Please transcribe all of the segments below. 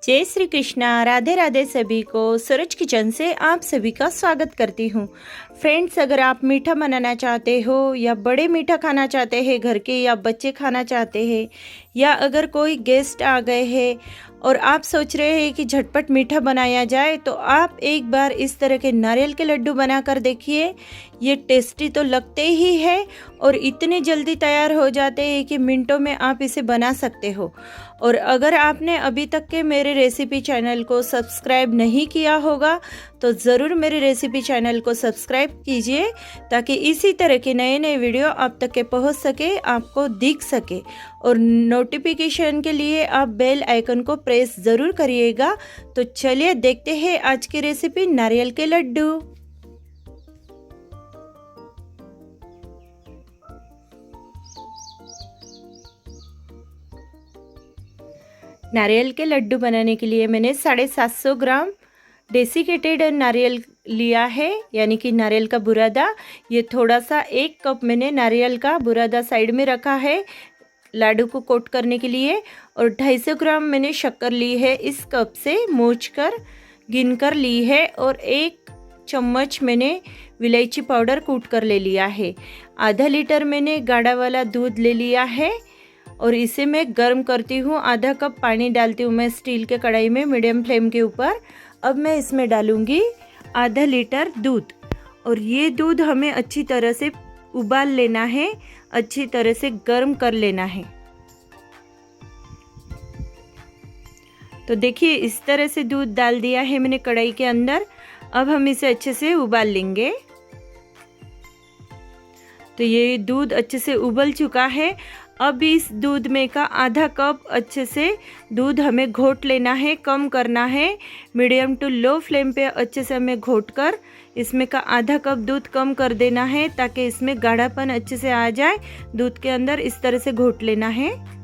जय श्री कृष्णा। राधे राधे सभी को। सूरज किचन से आप सभी का स्वागत करती हूँ। फ्रेंड्स, अगर आप मीठा बनाना चाहते हो या बड़े मीठा खाना चाहते हैं, घर के या बच्चे खाना चाहते हैं, या अगर कोई गेस्ट आ गए हैं और आप सोच रहे हैं कि झटपट मीठा बनाया जाए, तो आप एक बार इस तरह के नारियल के लड्डू बनाकर देखिए। ये टेस्टी तो लगते ही है और इतने जल्दी तैयार हो जाते हैं कि मिनटों में आप इसे बना सकते हो। और अगर आपने अभी तक के मेरे रेसिपी चैनल को सब्सक्राइब नहीं किया होगा तो ज़रूर मेरे रेसिपी चैनल को सब्सक्राइब कीजिए, ताकि इसी तरह के नए नए वीडियो आप तक के पहुंच सके, आपको दिख सके। और नोटिफिकेशन के लिए आप बेल आइकन को प्रेस ज़रूर करिएगा। तो चलिए देखते हैं आज की रेसिपी नारियल के लड्डू। नारियल के लड्डू बनाने के लिए मैंने 750 ग्राम डेसिकेटेड नारियल लिया है, यानी कि नारियल का बुरादा। ये थोड़ा सा 1 कप मैंने नारियल का बुरादा साइड में रखा है लाडू को कोट करने के लिए। और 250 ग्राम मैंने शक्कर ली है, इस कप से मोच कर गिन कर ली है। और 1 चम्मच मैंने इलायची पाउडर कूट कर ले लिया है। आधा लीटर मैंने गाढ़ा वाला दूध ले लिया है और इसे मैं गर्म करती हूँ। आधा कप पानी डालती हूँ मैं स्टील के कढ़ाई में मीडियम फ्लेम के ऊपर। अब मैं इसमें डालूँगी आधा लीटर दूध, और ये दूध हमें अच्छी तरह से उबाल लेना है, अच्छी तरह से गर्म कर लेना है। तो देखिए इस तरह से दूध डाल दिया है मैंने कढ़ाई के अंदर। अब हम इसे अच्छे से उबाल लेंगे। तो ये दूध अच्छे से उबल चुका है। अब इस दूध में का आधा कप अच्छे से दूध हमें घोट लेना है, कम करना है। मीडियम टू लो फ्लेम पे अच्छे से हमें घोट कर इसमें का आधा कप दूध कम कर देना है, ताकि इसमें गाढ़ापन अच्छे से आ जाए दूध के अंदर। इस तरह से घोट लेना है।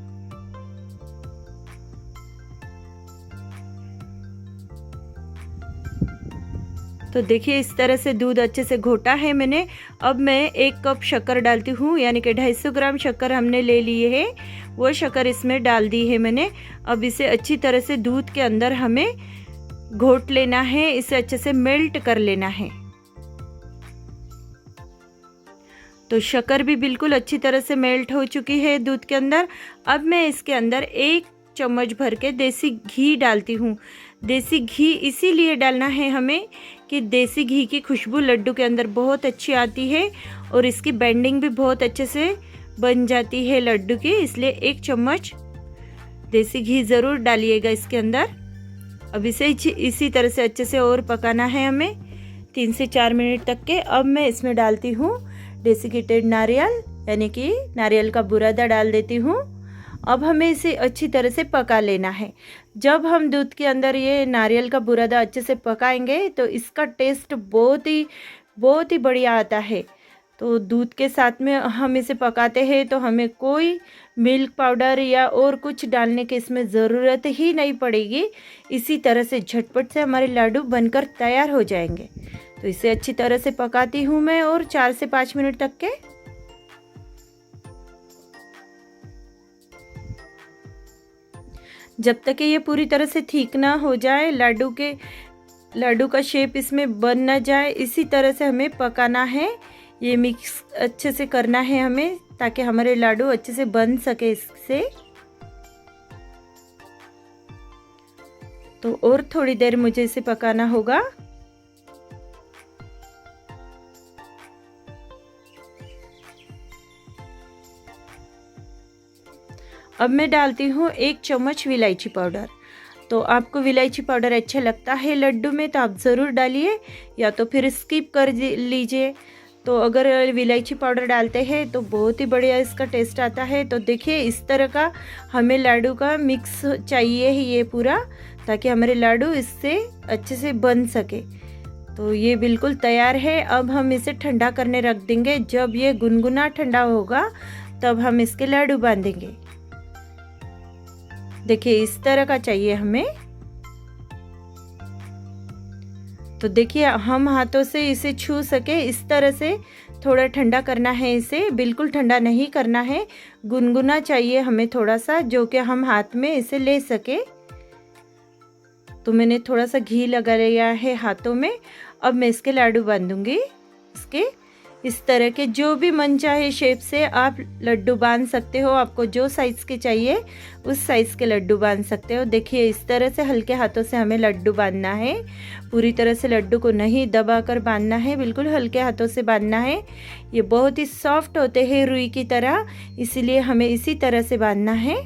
तो देखिए इस तरह से दूध अच्छे से घोटा है मैंने। अब मैं 1 कप शक्कर डालती हूँ, यानी कि 250 ग्राम शक्कर हमने ले लिए है, वो शक्कर इसमें डाल दी है मैंने। अब इसे अच्छी तरह से दूध के अंदर हमें घोट लेना है, इसे अच्छे से मेल्ट कर लेना है। तो शक्कर भी बिल्कुल अच्छी तरह से मेल्ट हो चुकी है दूध के अंदर। अब मैं इसके अंदर 1 चम्मच भर के देसी घी डालती हूँ। देसी घी इसीलिए डालना है हमें कि देसी घी की खुशबू लड्डू के अंदर बहुत अच्छी आती है और इसकी बाइंडिंग भी बहुत अच्छे से बन जाती है लड्डू की, इसलिए 1 चम्मच देसी घी ज़रूर डालिएगा इसके अंदर। अब इसे इसी तरह से अच्छे से और पकाना है हमें 3 से 4 मिनट तक के। अब मैं इसमें डालती हूँ डेसिकेटेड नारियल, यानी कि नारियल का बुरादा डाल देती हूँ। अब हमें इसे अच्छी तरह से पका लेना है। जब हम दूध के अंदर ये नारियल का बुरादा अच्छे से पकाएंगे तो इसका टेस्ट बहुत ही बढ़िया आता है। तो दूध के साथ में हम इसे पकाते हैं तो हमें कोई मिल्क पाउडर या और कुछ डालने की इसमें ज़रूरत ही नहीं पड़ेगी। इसी तरह से झटपट से हमारे लाडू बनकर तैयार हो जाएंगे। तो इसे अच्छी तरह से पकाती हूँ मैं और 4 से 5 मिनट तक के। जब तक कि ये पूरी तरह से ठीक ना हो जाए, लाडू का शेप इसमें बन ना जाए, इसी तरह से हमें पकाना है। ये मिक्स अच्छे से करना है हमें, ताकि हमारे लाडू अच्छे से बन सके इससे। तो और थोड़ी देर मुझे इसे पकाना होगा। अब मैं डालती हूँ 1 चम्मच इलायची पाउडर। तो आपको इलायची पाउडर अच्छा लगता है लड्डू में तो आप ज़रूर डालिए, या तो फिर स्किप कर लीजिए। तो अगर इलायची पाउडर डालते हैं तो बहुत ही बढ़िया इसका टेस्ट आता है। तो देखिए इस तरह का हमें लाडू का मिक्स चाहिए ही ये पूरा, ताकि हमारे लाडू इससे अच्छे से बन सके। तो ये बिल्कुल तैयार है। अब हम इसे ठंडा करने रख देंगे। जब ये गुनगुना ठंडा होगा तब हम इसके लाडू बांधेंगे। देखिए इस तरह का चाहिए हमें। तो देखिए हम हाथों से इसे छू सके इस तरह से थोड़ा ठंडा करना है इसे, बिल्कुल ठंडा नहीं करना है, गुनगुना चाहिए हमें थोड़ा सा, जो कि हम हाथ में इसे ले सके। तो मैंने थोड़ा सा घी लगा लिया है हाथों में। अब मैं इसके लाडू बांधूंगी। इसके इस तरह के जो भी मन चाहे शेप से आप लड्डू बांध सकते हो। आपको जो साइज़ के चाहिए उस साइज़ के लड्डू बांध सकते हो। देखिए इस तरह से हल्के हाथों से हमें लड्डू बांधना है। पूरी तरह से लड्डू को नहीं दबाकर बांधना है, बिल्कुल हल्के हाथों से बांधना है। ये बहुत ही सॉफ्ट होते हैं रुई की तरह, इसीलिए हमें इसी तरह से बांधना है।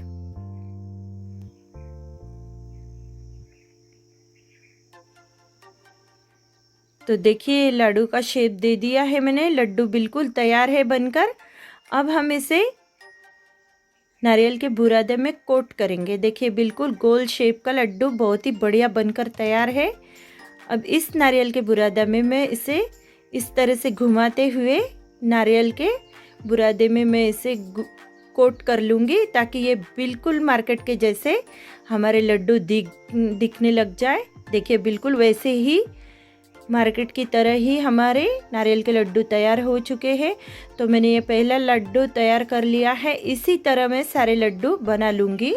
तो देखिए लड्डू का शेप दे दिया है मैंने। लड्डू बिल्कुल तैयार है बनकर। अब हम इसे नारियल के बुरादे में कोट करेंगे। देखिए बिल्कुल गोल शेप का लड्डू बहुत ही बढ़िया बनकर तैयार है। अब इस नारियल के बुरादे में मैं इसे इस तरह से घुमाते हुए नारियल के बुरादे में मैं इसे कोट कर लूँगी, ताकि ये बिल्कुल मार्केट के जैसे हमारे लड्डू दिखने लग जाए। देखिए बिल्कुल वैसे ही मार्केट की तरह ही हमारे नारियल के लड्डू तैयार हो चुके हैं। तो मैंने ये पहला लड्डू तैयार कर लिया है। इसी तरह मैं सारे लड्डू बना लूँगी।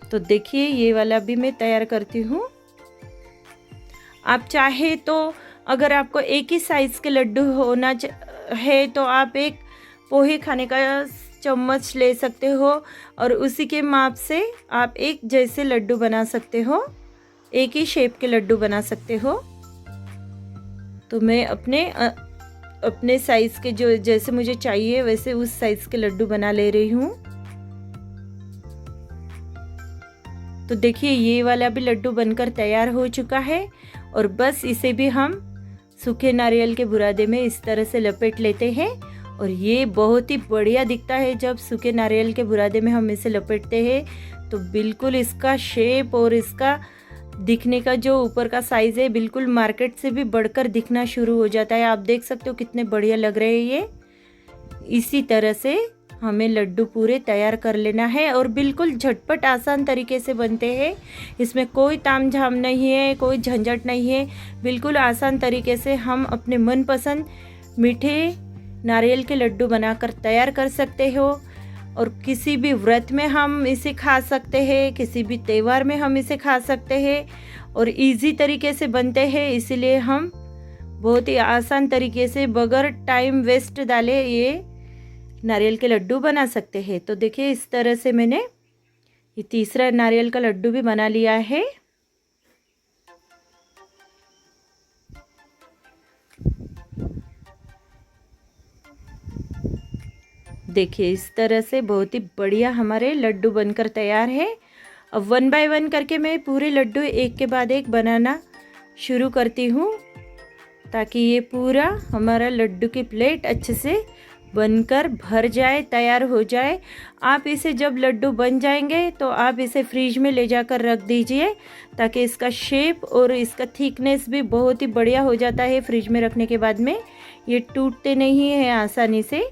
तो देखिए ये वाला भी मैं तैयार करती हूँ। आप चाहे तो अगर आपको एक ही साइज़ के लड्डू होना है तो आप एक पोहे खाने का चम्मच ले सकते हो और उसी के माप से आप एक जैसे लड्डू बना सकते हो, एक ही शेप के लड्डू बना सकते हो। तो मैं अपने साइज़ के जो जैसे मुझे चाहिए वैसे उस साइज़ के लड्डू बना ले रही हूँ। तो देखिए ये वाला भी लड्डू बनकर तैयार हो चुका है और बस इसे भी हम सूखे नारियल के बुरादे में इस तरह से लपेट लेते हैं। और ये बहुत ही बढ़िया दिखता है जब सूखे नारियल के बुरादे में हम इसे लपेटते हैं। तो बिल्कुल इसका शेप और इसका दिखने का जो ऊपर का साइज़ है बिल्कुल मार्केट से भी बढ़कर दिखना शुरू हो जाता है। आप देख सकते हो कितने बढ़िया लग रहे हैं ये। इसी तरह से हमें लड्डू पूरे तैयार कर लेना है और बिल्कुल झटपट आसान तरीके से बनते हैं। इसमें कोई तामझाम नहीं है, कोई झंझट नहीं है। बिल्कुल आसान तरीके से हम अपने मनपसंद मीठे नारियल के लड्डू बनाकर तैयार कर सकते हो। और किसी भी व्रत में हम इसे खा सकते हैं, किसी भी त्यौहार में हम इसे खा सकते हैं और इजी तरीके से बनते हैं। इसीलिए हम बहुत ही आसान तरीके से बगैर टाइम वेस्ट डाले ये नारियल के लड्डू बना सकते हैं। तो देखिए इस तरह से मैंने ये तीसरा नारियल का लड्डू भी बना लिया है। देखिए इस तरह से बहुत ही बढ़िया हमारे लड्डू बनकर तैयार है। अब 1 बाय 1 करके मैं पूरे लड्डू एक के बाद एक बनाना शुरू करती हूँ, ताकि ये पूरा हमारा लड्डू की प्लेट अच्छे से बनकर भर जाए, तैयार हो जाए। आप इसे जब लड्डू बन जाएंगे तो आप इसे फ्रीज में ले जाकर रख दीजिए, ताकि इसका शेप और इसका थिकनेस भी बहुत ही बढ़िया हो जाता है। फ्रिज में रखने के बाद में ये टूटते नहीं हैं आसानी से।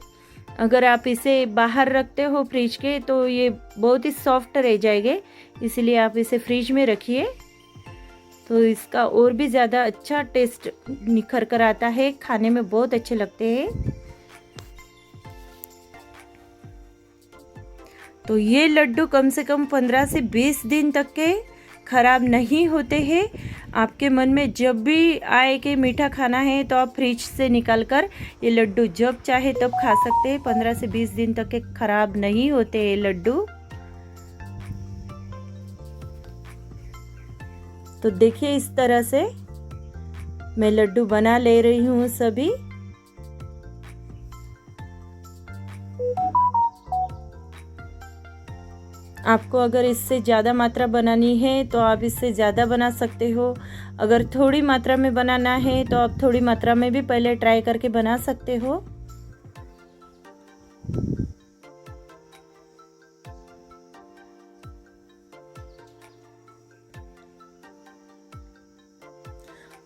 अगर आप इसे बाहर रखते हो फ्रिज के तो ये बहुत ही सॉफ्ट रह जाएंगे, इसलिए आप इसे फ्रिज में रखिए तो इसका और भी ज़्यादा अच्छा टेस्ट निखर कर आता है, खाने में बहुत अच्छे लगते हैं। तो ये लड्डू कम से कम 15 से 20 दिन तक के ख़राब नहीं होते हैं। आपके मन में जब भी आए कि मीठा खाना है तो आप फ्रिज से निकाल कर ये लड्डू जब चाहे तब खा सकते हैं। 15 से 20 दिन तक के ख़राब नहीं होते हैं लड्डू। तो देखिए इस तरह से मैं लड्डू बना ले रही हूँ सभी। आपको अगर इससे ज़्यादा मात्रा बनानी है तो आप इससे ज़्यादा बना सकते हो। अगर थोड़ी मात्रा में बनाना है तो आप थोड़ी मात्रा में भी पहले ट्राई करके बना सकते हो।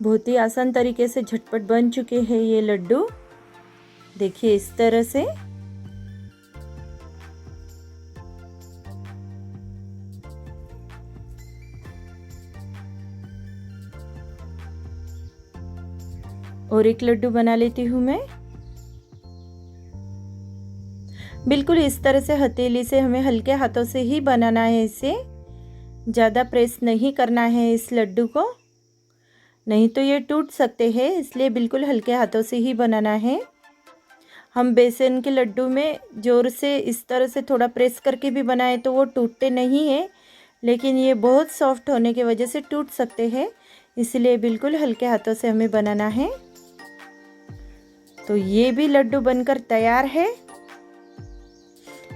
बहुत ही आसान तरीके से झटपट बन चुके हैं ये लड्डू। देखिए इस तरह से। और एक लड्डू बना लेती हूँ मैं। बिल्कुल इस तरह से हथेली से हमें हल्के हाथों से ही बनाना है इसे, ज़्यादा प्रेस नहीं करना है इस लड्डू को, नहीं तो ये टूट सकते हैं, इसलिए बिल्कुल हल्के हाथों से ही बनाना है। हम बेसन के लड्डू में ज़ोर से इस तरह से थोड़ा प्रेस करके भी बनाए तो वो टूटते नहीं हैं, लेकिन ये बहुत सॉफ्ट होने की वजह से टूट सकते हैं, इसलिए बिल्कुल हल्के हाथों से हमें बनाना है। तो ये भी लड्डू बनकर तैयार है।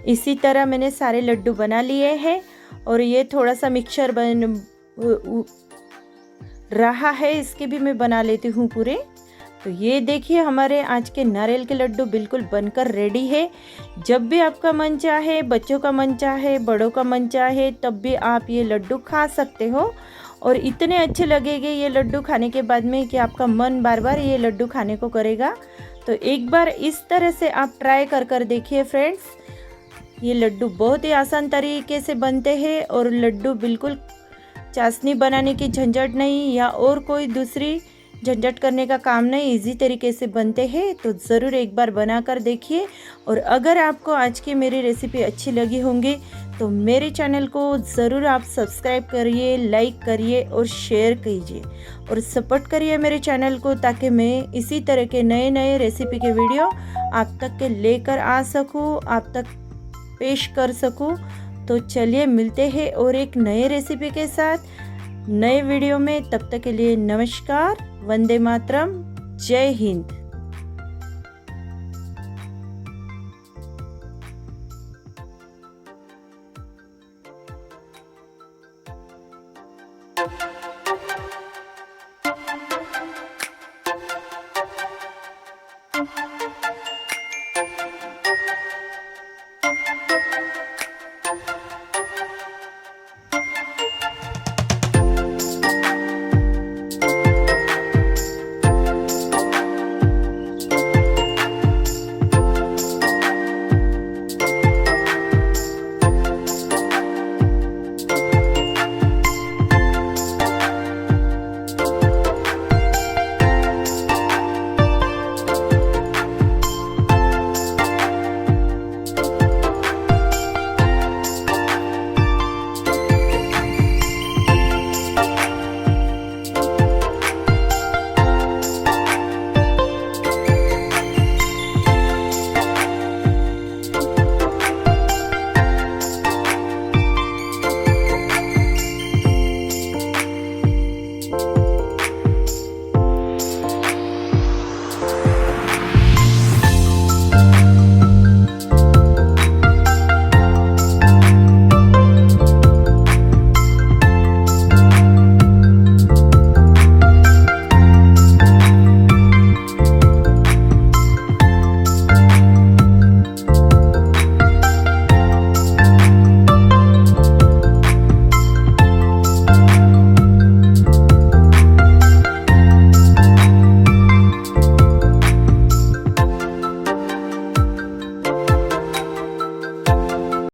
इसी तरह मैंने सारे लड्डू बना लिए हैं और ये थोड़ा सा मिक्सचर बन रहा है, इसके भी मैं बना लेती हूँ पूरे। तो ये देखिए हमारे आज के नारियल के लड्डू बिल्कुल बनकर रेडी है। जब भी आपका मन चाहे, बच्चों का मन चाहे, बड़ों का मन चाहे, तब भी आप ये लड्डू खा सकते हो और इतने अच्छे लगेंगे ये लड्डू खाने के बाद में कि आपका मन बार बार ये लड्डू खाने को करेगा। तो एक बार इस तरह से आप ट्राई कर देखिए फ्रेंड्स। ये लड्डू बहुत ही आसान तरीके से बनते हैं और लड्डू बिल्कुल चाशनी बनाने की झंझट नहीं या और कोई दूसरी झंझट करने का काम नहीं, इजी तरीके से बनते हैं। तो ज़रूर एक बार बना कर देखिए। और अगर आपको आज की मेरी रेसिपी अच्छी लगी होंगी तो मेरे चैनल को ज़रूर आप सब्सक्राइब करिए, लाइक करिए और शेयर कीजिए और सपोर्ट करिए मेरे चैनल को, ताकि मैं इसी तरह के नए नए रेसिपी के वीडियो आप तक के लेकर आ सकूँ, आप तक पेश कर सकूँ। तो चलिए मिलते हैं और एक नए रेसिपी के साथ नए वीडियो में। तब तक के लिए नमस्कार, वंदे मातरम, जय हिंद।